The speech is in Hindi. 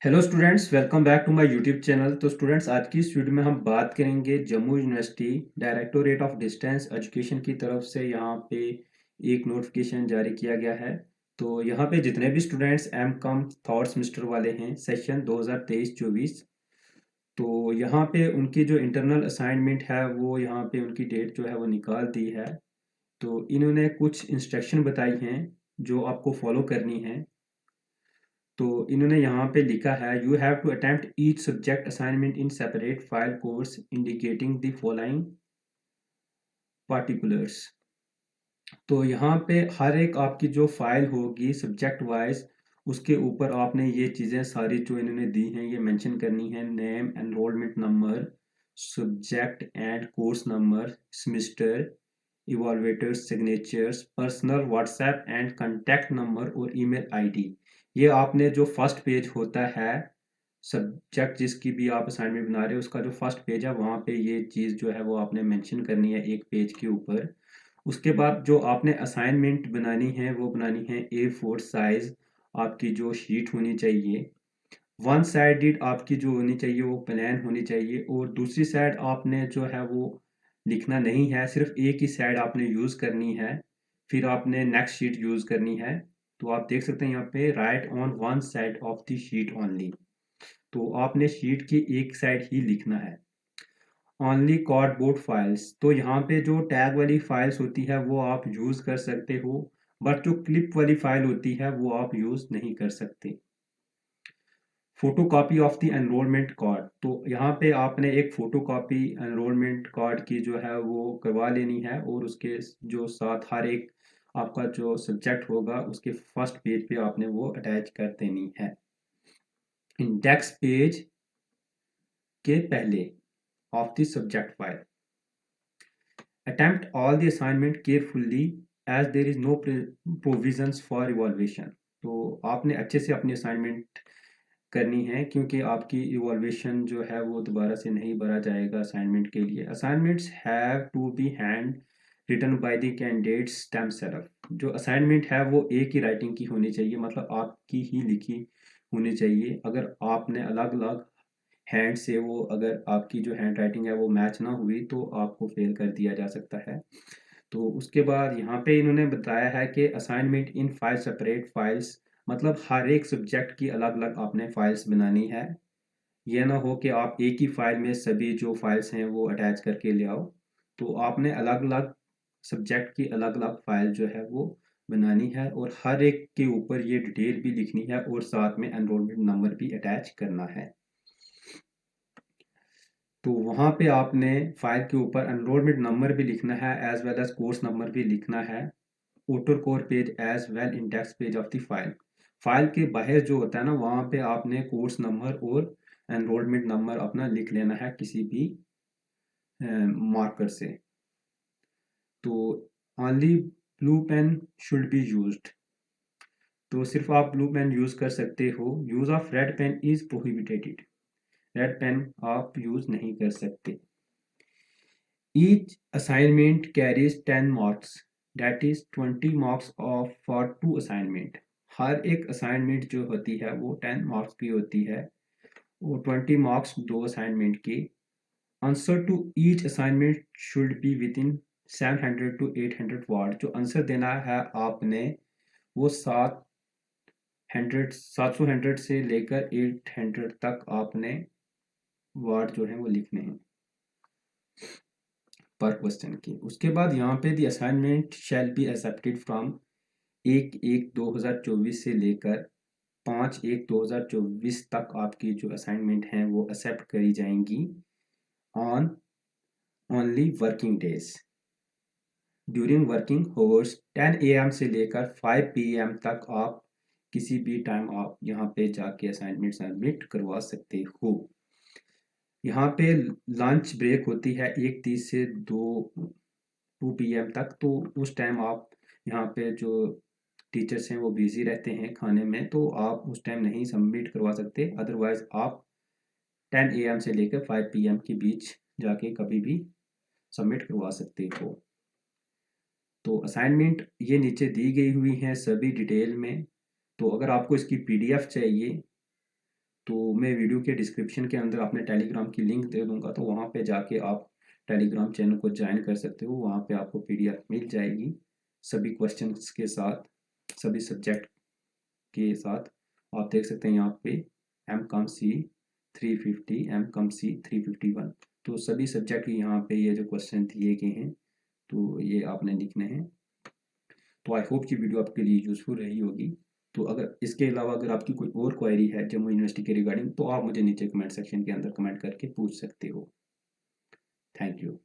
Hello students, welcome back to my YouTube channel. तो स्टूडेंट्स, आज की इस वीडियो में हम बात करेंगे Jammu university directorate of distance education की तरफ से यहाँ पे एक नोटिफिकेशन जारी किया गया है। तो यहाँ पे जितने भी students MCom third semester वाले हैं सेशन 2023-24, तो यहाँ पे उनकी जो इंटरनल असाइनमेंट है वो यहाँ पे उनकी डेट जो है वो निकाल दी है। तो इन्होंने कुछ इंस्ट्रक्शन बताई हैं जो आपको फॉलो करनी है। तो इन्होंने यहाँ पे लिखा है, you have to attempt each subject assignment in separate file course indicating the following particulars. तो यहाँ पे हर एक आपकी जो फाइल होगी सब्जेक्ट वाइज, उसके ऊपर आपने ये चीज़ें सारी जो इन्होंने दी हैं ये मेंशन करनी है। Name, enrolment number, subject and course number, semester, evaluators signatures, personal WhatsApp and contact number और ईमेल आईडी। ये आपने जो फर्स्ट पेज होता है सब्जेक्ट जिसकी भी आप असाइनमेंट बना रहे हो उसका जो फर्स्ट पेज है वहाँ पे ये चीज़ जो है वो आपने मेंशन करनी है एक पेज के ऊपर। उसके बाद जो आपने असाइनमेंट बनानी है वो बनानी है A4 साइज आपकी जो शीट होनी चाहिए। वन साइडेड आपकी जो होनी चाहिए वो प्लान होनी चाहिए, और दूसरी साइड आपने जो है वो लिखना नहीं है, सिर्फ एक ही साइड आपने यूज़ करनी है। फिर आपने नेक्स्ट शीट यूज़ करनी है। तो आप देख सकते हैं यहाँ पे right on one side of the sheet only. तो आपने शीट की एक साइड ही लिखना है। ओनली कार्डबोर्ड फाइल्स, तो यहाँ पे जो टैग वाली फाइल्स होती है वो आप यूज़ कर सकते हो, बट जो क्लिप वाली फाइल होती है वो आप यूज़ नहीं कर सकते। Photo copy of the enrolment card, तो यहाँ पे आपने एक फोटो कॉपी एनरोलमेंट कार्ड की जो है वो करवा लेनी है, और उसके जो साथ हर एक आपका जो सब्जेक्ट होगा उसके फर्स्ट पेज पे आपने वो अटैच कर देनी है इंडेक्स पेज के पहले of the subject file. Attempt all the assignment carefully as there is no provisions for evaluation। तो आपने अच्छे से अपनी असाइनमेंट करनी है क्योंकि आपकी इवॉल्वेशन जो है वो दोबारा से नहीं भरा जाएगा असाइनमेंट के लिए। Assignments have to be hand written by the candidates themselves. जो असाइनमेंट है वो एक ही राइटिंग की होनी चाहिए, मतलब आपकी ही लिखी होनी चाहिए। अगर आपने अलग अलग हैंड से वो, अगर आपकी जो हैंड राइटिंग है वो मैच ना हुई तो आपको फेल कर दिया जा सकता है। तो उसके बाद यहाँ पे इन्होंने बताया है कि असाइनमेंट इन 5 सेपरेट फाइल्स, मतलब हर एक सब्जेक्ट की अलग अलग आपने फाइल्स बनानी है। ये ना हो कि आप एक ही फाइल में सभी जो फाइल्स हैं वो अटैच करके ले आओ। तो आपने अलग अलग सब्जेक्ट की अलग अलग फाइल जो है वो बनानी है, और हर एक के ऊपर ये डिटेल भी लिखनी है, और साथ में एनरोलमेंट नंबर भी अटैच करना है। तो वहाँ पे आपने फाइल के ऊपर एनरोलमेंट नंबर भी लिखना है as well as course number भी लिखना है। Auto core page as well index page of the file. File के बाहर जो होता है ना वहाँ पे आपने कोर्स नंबर और एनरोलमेंट नंबर अपना लिख लेना है किसी भी मार्कर से। तो only blue pen should be used, तो सिर्फ आप ब्लू पेन यूज कर सकते हो। Use of red pen is prohibited. Red pen आप यूज नहीं कर सकते। Each assignment carries 10 marks, that is 20 marks of for two assignment। हर एक असाइनमेंट जो होती है वो 10 मार्क्स की होती है, वो 20 मार्क्स दो असाइनमेंट की। Answer to each assignment should be within 700 to 800 word. जो आंसर देना है आपने वो 700 से लेकर 800 तक आपने वर्ड जो है वो लिखने हैं पर क्वेश्चन की। उसके बाद यहाँ पे the assignment shall be accepted from 1/1/2024 से लेकर 5/1/2024 तक आपकी जो असाइनमेंट हैं वो एक्सेप्ट करी जाएंगी on only working days during working hovers 10 AM से लेकर 5 PM तक आप किसी भी टाइम आप यहाँ पे जाके असाइनमेंट सबमिट करवा सकते हो। यहाँ पे लंच ब्रेक होती है 1:30 से 2 PM तक, तो उस टाइम आप यहाँ पे जो टीचर्स हैं वो बिजी रहते हैं खाने में, तो आप उस टाइम नहीं सबमिट करवा सकते। अदरवाइज आप 10 AM से लेकर 5 PM के बीच जाके कभी भी सबमिट करवा सकते हो। तो असाइनमेंट ये नीचे दी गई हुई हैं सभी डिटेल में। तो अगर आपको इसकी PDF चाहिए तो मैं वीडियो के डिस्क्रिप्शन के अंदर अपने टेलीग्राम की लिंक दे दूंगा, तो वहाँ पे जाके आप टेलीग्राम चैनल को ज्वाइन कर सकते हो। वहाँ पे आपको पीडीएफ मिल जाएगी सभी क्वेश्चंस के साथ, सभी सब्जेक्ट के साथ। आप देख सकते हैं यहाँ पे MCOM-C 350, MCOM-C 351, तो सभी सब्जेक्ट यहाँ पे ये जो क्वेश्चन दिए गए हैं तो ये आपने लिखने हैं। तो आई होप कि वीडियो आपके लिए यूज़फुल रही होगी। तो अगर इसके अलावा अगर आपकी कोई और क्वेरी है जम्मू यूनिवर्सिटी के रिगार्डिंग, तो आप मुझे नीचे कमेंट सेक्शन के अंदर कमेंट करके पूछ सकते हो। Thank you.